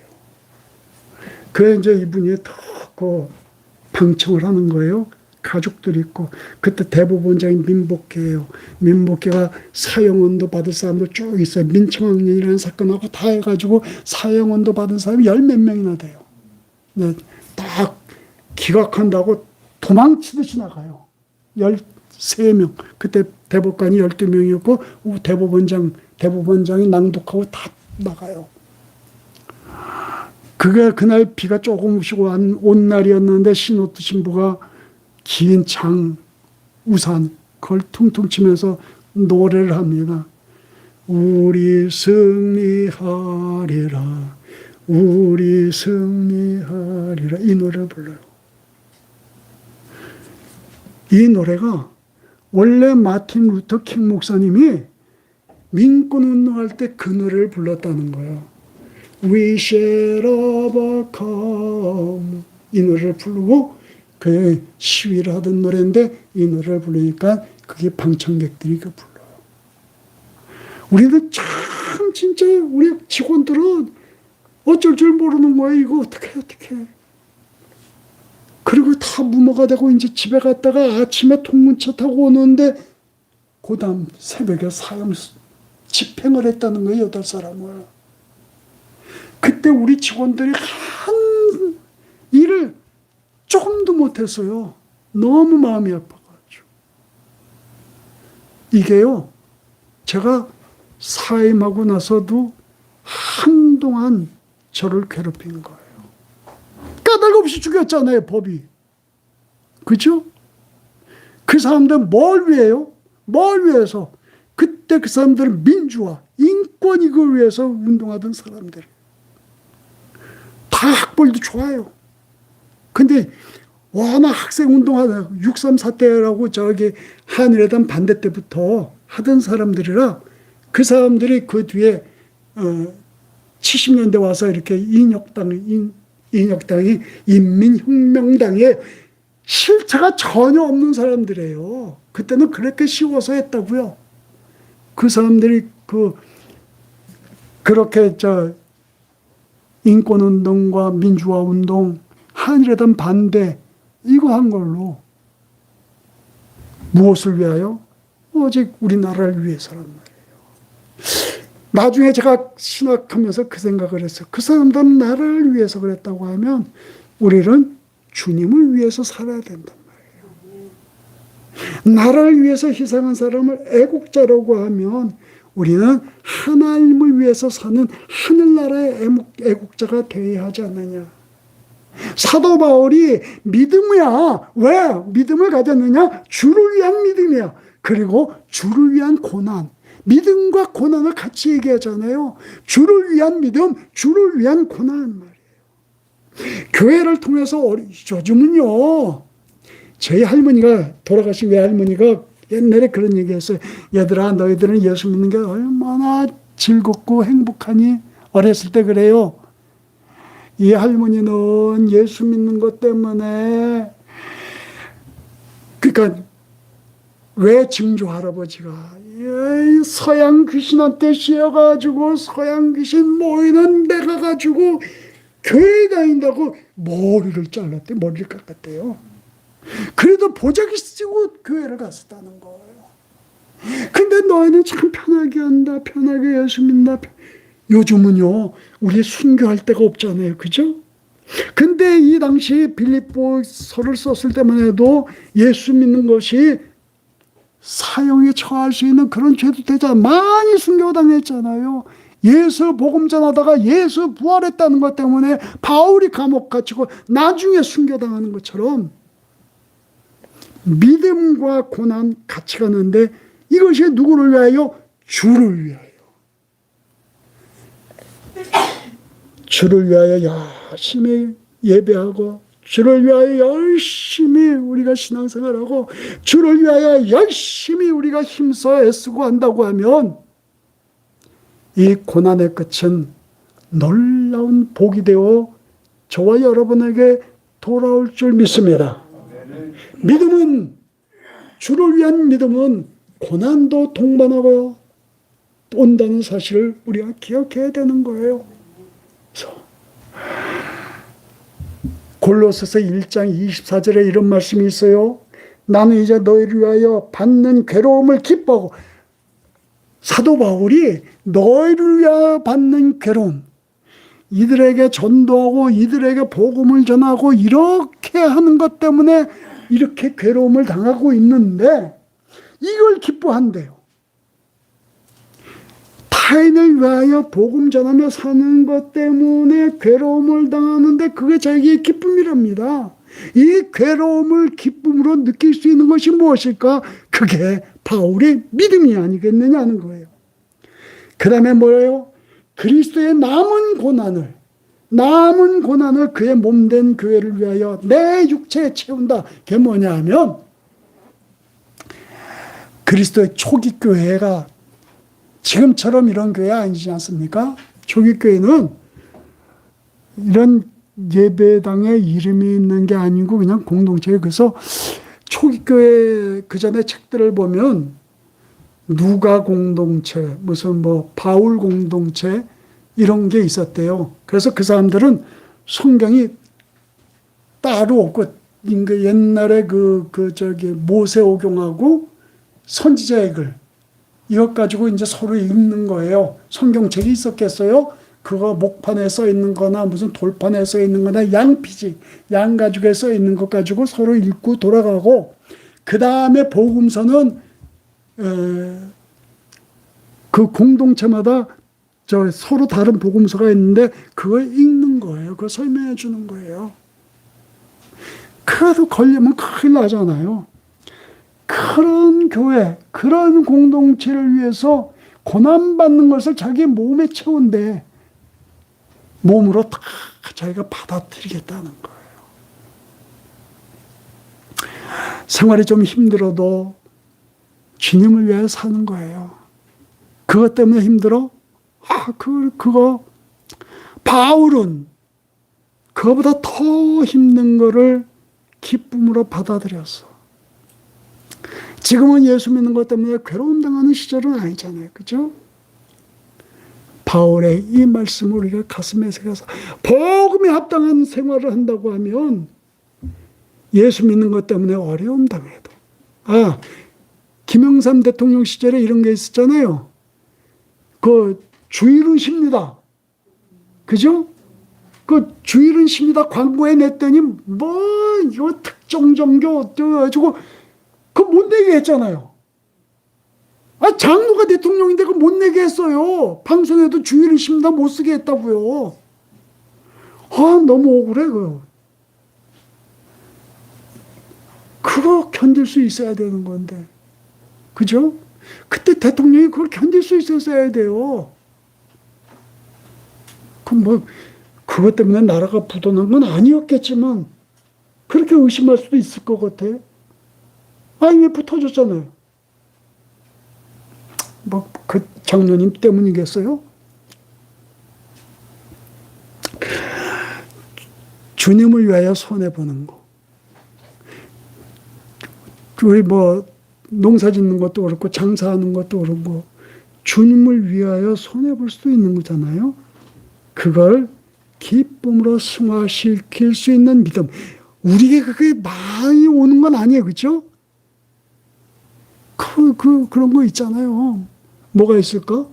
그래 이제 이분이 더 방청을 하는 거예요. 가족들이 있고 그때 대법원장이 민복회예요. 민복회가 사형원도 받을 사람도 쭉 있어요. 민청학년이라는 사건하고 다 해가지고 사형원도 받은 사람이 10몇 명이나 돼요. 네, 딱 기각한다고 도망치듯이 나가요. 13명. 그때 대법관이 12명이었고 대법원장이 낭독하고 다 나가요. 그날 비가 조금씩 온 날이었는데 신옥두 신부가 긴 창, 우산, 그걸 퉁퉁 치면서 노래를 합니다. 우리 승리하리라, 우리 승리하리라. 이 노래를 불러요. 이 노래가 원래 마틴 루터 킹 목사님이 민권 운동할 때 그 노래를 불렀다는 거예요. We shall overcome. 이 노래를 부르고 그 시위를 하던 노래인데 이 노래를 부르니까 그게 방청객들이 그 불러요. 우리는 참 진짜 우리 직원들은 어쩔 줄 모르는 거예요. 이거 어떻게. 그리고 다 무모가 되고 이제 집에 갔다가 아침에 통근차 타고 오는데 그 다음 새벽에 사형 집행을 했다는 거예요. 8사람을. 그때 우리 직원들이 한 일을 조금도 못했어요. 너무 마음이 아파가지고. 이게요, 제가 사임하고 나서도 한동안 저를 괴롭힌 거예요. 까닭 없이 죽였잖아요, 법이. 그죠? 그 사람들은 뭘 위해요? 뭘 위해서? 그때 그 사람들은 민주화, 인권 이걸 위해서 운동하던 사람들. 다 학벌도 좋아요. 근데 워낙 학생 운동하다 6.3 사태라고 저기 한일회담 반대 때부터 하던 사람들이라 그 사람들이 그 뒤에 70년대 와서 이렇게 이인혁당이 인민혁명당의 실체가 전혀 없는 사람들이에요. 그때는 그렇게 쉬워서 했다고요. 그 사람들이 그렇게 인권운동과 민주화운동, 한일회담 반대 이거 한 걸로 무엇을 위하여? 오직 우리나라를 위해서란 말이에요. 나중에 제가 신학하면서 그 생각을 했어요. 그 사람들은 나라를 위해서 그랬다고 하면 우리는 주님을 위해서 살아야 된단 말이에요. 나라를 위해서 희생한 사람을 애국자라고 하면 우리는 하나님을 위해서 사는 하늘나라의 애국자가 되어야 하지 않느냐. 사도 바울이 믿음이야. 왜 믿음을 가졌느냐? 주를 위한 믿음이야. 그리고 주를 위한 고난. 믿음과 고난을 같이 얘기하잖아요. 주를 위한 믿음, 주를 위한 고난 말이에요. 교회를 통해서 요즘은요. 저희 할머니가 돌아가신 외할머니가 옛날에 그런 얘기했어요. 얘들아 너희들은 예수 믿는 게 얼마나 즐겁고 행복하니? 어렸을 때 그래요. 이 할머니는 예수 믿는 것 때문에 그러니까 왜 증조 할아버지가 서양 귀신한테 씌어가지고 서양 귀신 모이는 데 가가지고 교회 다닌다고 머리를 잘랐대. 머리를 깎았대요. 그래도 보자기 쓰고 교회를 갔었다는 거예요. 근데 너희는 참 편하게 한다. 편하게 예수 믿는다. 요즘은요. 우리 순교할 데가 없잖아요. 그죠? 근데 이 당시 빌립보서를 썼을 때만 해도 예수 믿는 것이 사형에 처할 수 있는 그런 죄도 되잖아요. 많이 순교당했잖아요. 예수 복음 전하다가 예수 부활했다는 것 때문에 바울이 감옥 갇히고 나중에 순교당하는 것처럼 믿음과 고난 같이 가는데 이것이 누구를 위하여? 주를 위하여. 주를 위하여 열심히 예배하고 주를 위하여 열심히 우리가 신앙생활하고 주를 위하여 열심히 우리가 힘써 애쓰고 한다고 하면 이 고난의 끝은 놀라운 복이 되어 저와 여러분에게 돌아올 줄 믿습니다. 믿음은 주를 위한 믿음은 고난도 동반하고 온다는 사실을 우리가 기억해야 되는 거예요. 그래서 골로새서 1장 24절에 이런 말씀이 있어요. 나는 이제 너희를 위하여 받는 괴로움을 기뻐하고 사도 바울이 너희를 위하여 받는 괴로움 이들에게 전도하고 이들에게 복음을 전하고 이렇게 하는 것 때문에 이렇게 괴로움을 당하고 있는데 이걸 기뻐한대요. 타인을 위하여 복음 전하며 사는 것 때문에 괴로움을 당하는데 그게 자기의 기쁨이랍니다. 이 괴로움을 기쁨으로 느낄 수 있는 것이 무엇일까? 그게 바울의 믿음이 아니겠느냐는 거예요. 그 다음에 뭐예요? 그리스도의 남은 고난을 그의 몸된 교회를 위하여 내 육체에 채운다. 그게 뭐냐 하면 그리스도의 초기 교회가 지금처럼 이런 교회 아니지 않습니까? 초기 교회는 이런 예배당에 이름이 있는 게 아니고 그냥 공동체에 그래서 초기 교회 그 전에 책들을 보면 누가 공동체, 무슨 바울 공동체 이런 게 있었대요. 그래서 그 사람들은 성경이 따로 없고 옛날에 모세오경하고 선지자의 글 이것 가지고 이제 서로 읽는 거예요. 성경책이 있었겠어요? 그거 목판에 써 있는 거나 무슨 돌판에 써 있는 거나 양피지, 양 가죽에 써 있는 것 가지고 서로 읽고 돌아가고 그 다음에 복음서는 그 공동체마다 서로 다른 복음서가 있는데 그걸 읽는 거예요. 그걸 설명해 주는 거예요. 그래도 걸리면 큰일 나잖아요. 그런 교회, 그런 공동체를 위해서 고난받는 것을 자기 몸에 채운데 몸으로 다 자기가 받아들이겠다는 거예요. 생활이 좀 힘들어도 주님을 위해 사는 거예요. 그것 때문에 힘들어? 그거 바울은 그거보다 더 힘든 거를 기쁨으로 받아들였어. 지금은 예수 믿는 것 때문에 괴로움 당하는 시절은 아니잖아요. 그죠? 바울의 이 말씀을 우리가 가슴에 새겨서 복음에 합당한 생활을 한다고 하면 예수 믿는 것 때문에 어려움 당해도. 김영삼 대통령 시절에 이런 게 있었잖아요. 그 주일은 쉽니다. 그죠? 그 주일은 쉽니다. 광고에 냈더니 이거 특정 종교 어쩌고 그거 못 내게 했잖아요. 장로가 대통령인데 그거 못 내게 했어요. 방송에도 주일은 쉽니다. 못 쓰게 했다고요. 너무 억울해 그거. 그거 견딜 수 있어야 되는 건데. 그죠? 그때 대통령이 그걸 견딜 수 있었어야 돼요. 그것 때문에 나라가 부도난 건 아니었겠지만, 그렇게 의심할 수도 있을 것 같아. IMF 터졌잖아요. 그 장로님 때문이겠어요? 주님을 위하여 손해보는 거. 우리 농사 짓는 것도 그렇고, 장사하는 것도 그렇고, 주님을 위하여 손해볼 수도 있는 거잖아요. 그걸 기쁨으로 승화시킬 수 있는 믿음. 우리에게 그게 많이 오는 건 아니에요. 그죠? 그런 거 있잖아요. 뭐가 있을까?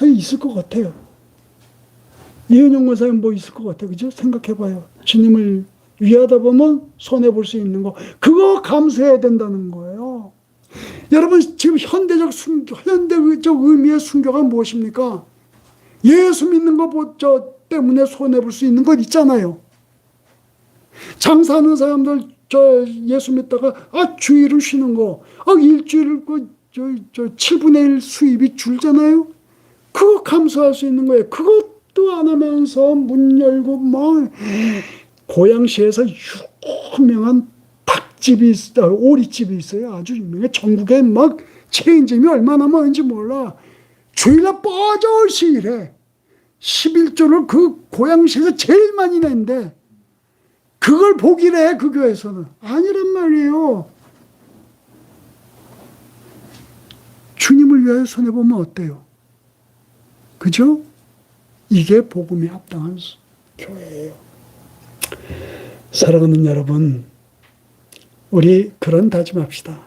있을 것 같아요. 이은영 권사님 있을 것 같아요. 그죠? 생각해봐요. 주님을 위하다 보면 손해볼 수 있는 거. 그거 감수해야 된다는 거예요. 여러분, 지금 현대적 의미의 순교가 무엇입니까? 예수 믿는 것 때문에 손해볼 수 있는 것 있잖아요. 장사하는 사람들 예수 믿다가 주일을 쉬는 거, 일주일 7분의 1 수입이 줄잖아요. 그거 감수할 수 있는 거예요. 그것도 안 하면서 문 열고 고양시에서 유명한 닭집이 있어요. 오리집이 있어요. 아주 유명해. 전국에 체인점이 얼마나 많은지 몰라. 주일날 뻐절시 일해. 11조를 그 고양시에서 제일 많이 낸데 그걸 보기래 해, 그 교회에서는. 아니란 말이에요. 주님을 위하여 손해보면 어때요? 그죠? 이게 복음에 합당한 교회예요. 사랑하는 여러분, 우리 그런 다짐합시다.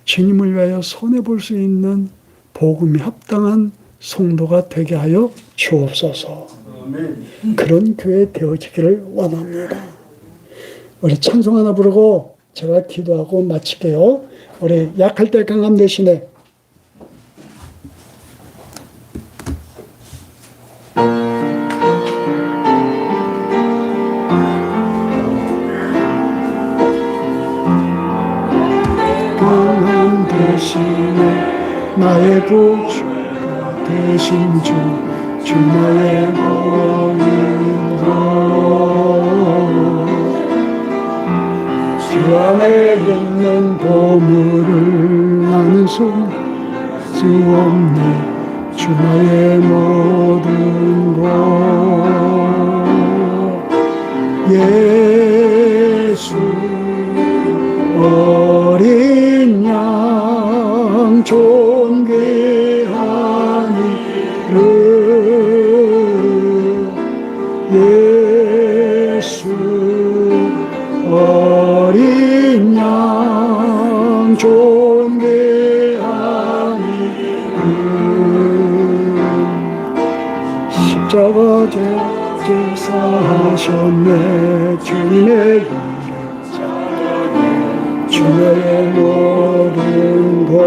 주님을 위하여 손해볼 수 있는 복음에 합당한 성도가 되게 하여 주옵소서. 그런 교회 되어지기를 원합니다. 우리 찬송 하나 부르고 제가 기도하고 마칠게요. 우리 약할 때 강함 대신에 강함 대신에 나의 구주가 되신 주 나의 모인도 주 안에 있는 보물을 나는 수 없네. 주 나의 모든 것 예수 어린 양 존귀하니 예수 어린 양 존귀하니 십자가 제사하셨네. 주님의 주의 모든 것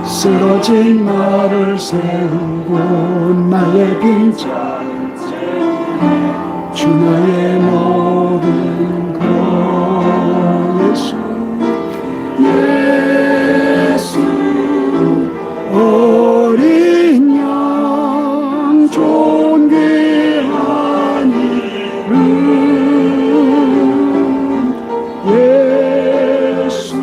쓰러진 나를 세우고 나의 빈자를 주 나의 모든 것 예수 어린 양 존귀하니 예수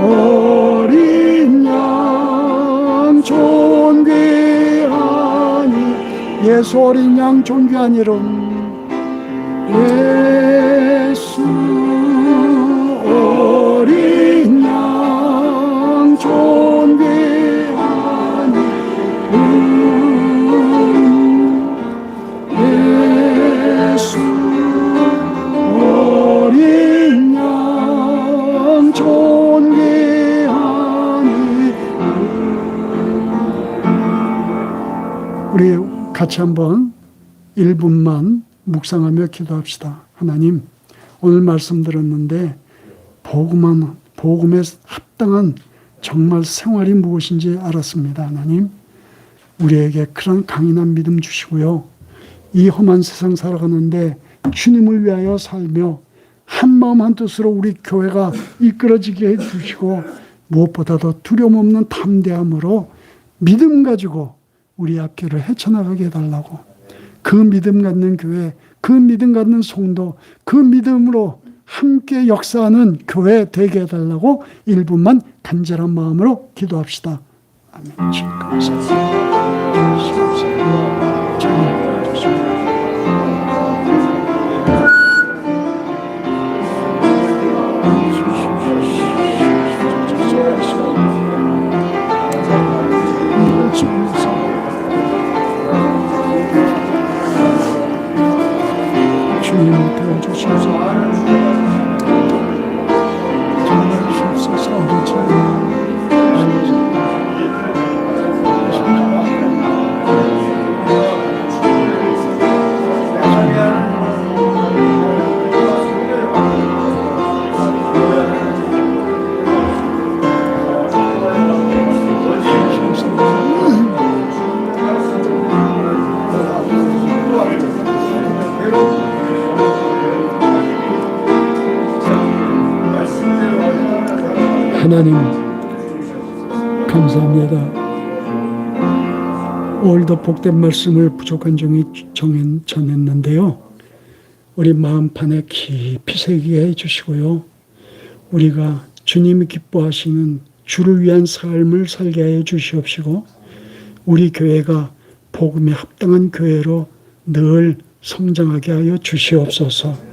어린 양 존귀하니 예수 어린 양 존귀하니로 우리 같이 한번 1분만 묵상하며 기도합시다. 하나님, 오늘 말씀 들었는데 복음에 합당한 정말 생활이 무엇인지 알았습니다. 하나님, 우리에게 그런 강인한 믿음 주시고요. 이 험한 세상 살아가는데 주님을 위하여 살며 한마음 한뜻으로 우리 교회가 이끌어지게 해주시고 무엇보다도 두려움 없는 담대함으로 믿음 가지고 우리 앞길을 헤쳐나가게 해달라고, 그 믿음 갖는 교회, 그 믿음 갖는 성도, 그 믿음으로 함께 역사하는 교회 되게 해달라고 1분만 간절한 마음으로 기도합시다. 아멘. 주님 감사합니다. 주님 감사합니다. 주님 도와주시옵소서. 도와주시옵소서. 우리 주님. 하나님 감사합니다. 오늘도 복된 말씀을 부족한 종이 전했는데요. 우리 마음판에 깊이 새기게 해주시고요. 우리가 주님이 기뻐하시는 주를 위한 삶을 살게 해 주시옵시고, 우리 교회가 복음에 합당한 교회로 늘 성장하게 하여 주시옵소서.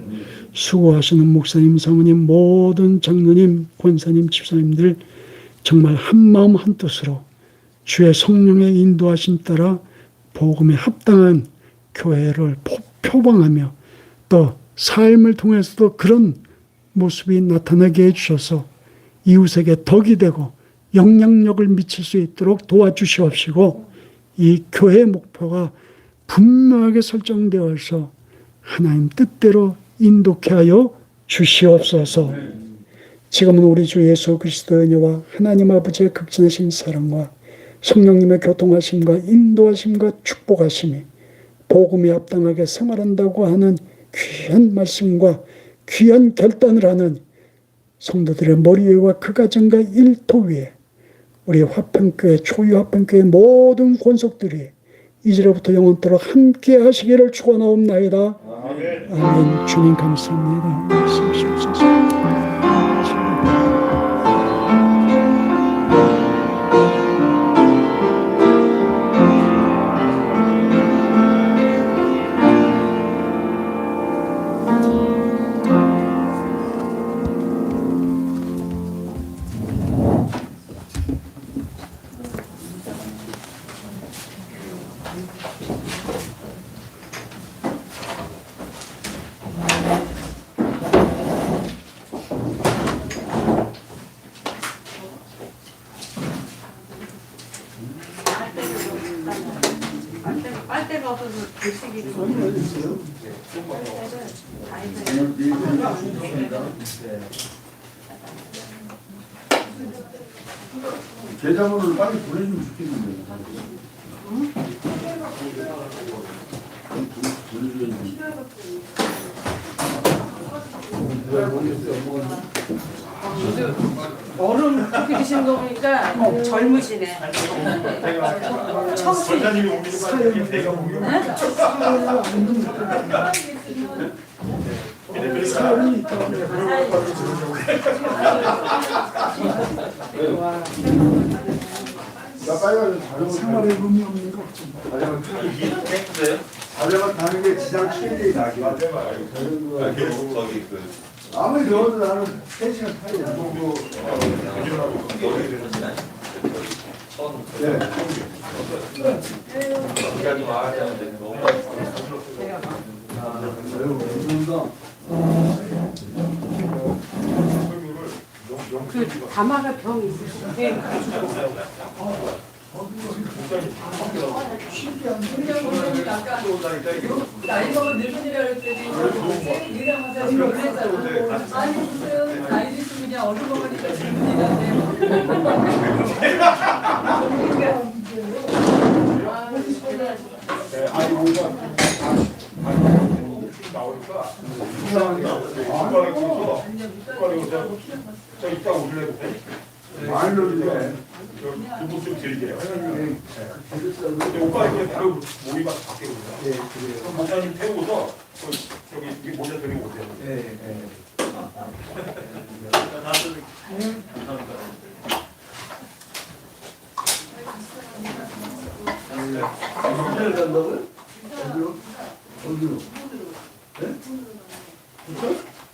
수고하시는 목사님, 사모님, 모든 장로님, 권사님, 집사님들 정말 한마음 한뜻으로 주의 성령의 인도하심 따라 복음에 합당한 교회를 표방하며 또 삶을 통해서도 그런 모습이 나타나게 해주셔서 이웃에게 덕이 되고 영향력을 미칠 수 있도록 도와주시옵시고, 이 교회의 목표가 분명하게 설정되어서 하나님 뜻대로 인도케 하여 주시옵소서. 지금은 우리 주 예수 그리스도의 은혜와 하나님 아버지의 극진하신 사랑과 성령님의 교통하심과 인도하심과 축복하심이 복음에 합당하게 생활한다고 하는 귀한 말씀과 귀한 결단을 하는 성도들의 머리 위와 그 가정과 일터 위에 우리 화평교회, 초유화평교회 모든 권속들이 이제로부터 영원토록 함께 하시기를 축원하옵나이다. 아멘. 주님 감사합니다. 말씀 주옵소서. 빨대가 없어서 드시기를 계좌번호를 빨리 보내주면 좋겠는데. 보내줘야지. 얼음 그렇게 드시는 거 보니까 젊으시네. 청춘. 원장님이 옮기는 거 아니에요? 내가 옮기는 거 아니에요? 사연이 있다고. 나 빨리 가서 생활에 의미 없는 거 없지. 자전거 타는 게 지상 최대의 낙이. 저기 그 아무리 더워도 나는 3시간 타야 돼. 네. 여기까지 와야 되는데 너무 그 가마가 병이 있으시네. 나이 먹은 늙은이라 그랬더니 일하면서 놀랬잖아. 아니 무슨 나이 드시면 그냥 어른 먹으니까 젊은이라고. 아니 우리가 나오니까 국가를 그래서 국가를 저 이따 오실래도 돼? 많이 넣어주네. 두분 좀 드릴게요. 근데 오빠 이게 바로 모이가 바뀌거든요. 그럼 목사님 태우고서 저기 이 모자 드리고 오세요. 어디를 간다고요? 어디로? 어디로?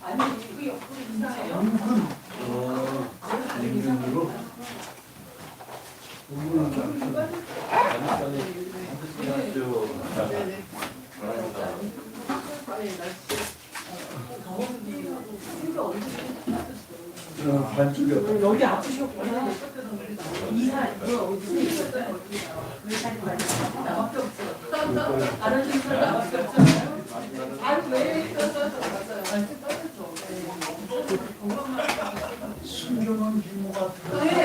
아니 이거 옆으로 이상해요? 인근으로? 반쪽이요. 여기 아프셨구나. 이사 이거 어디서 있었어요? 나밖에 없어. 알아주는 사람 나밖에 없잖아요. 아니 왜? 맞아요. 순경한 규모 같은 네.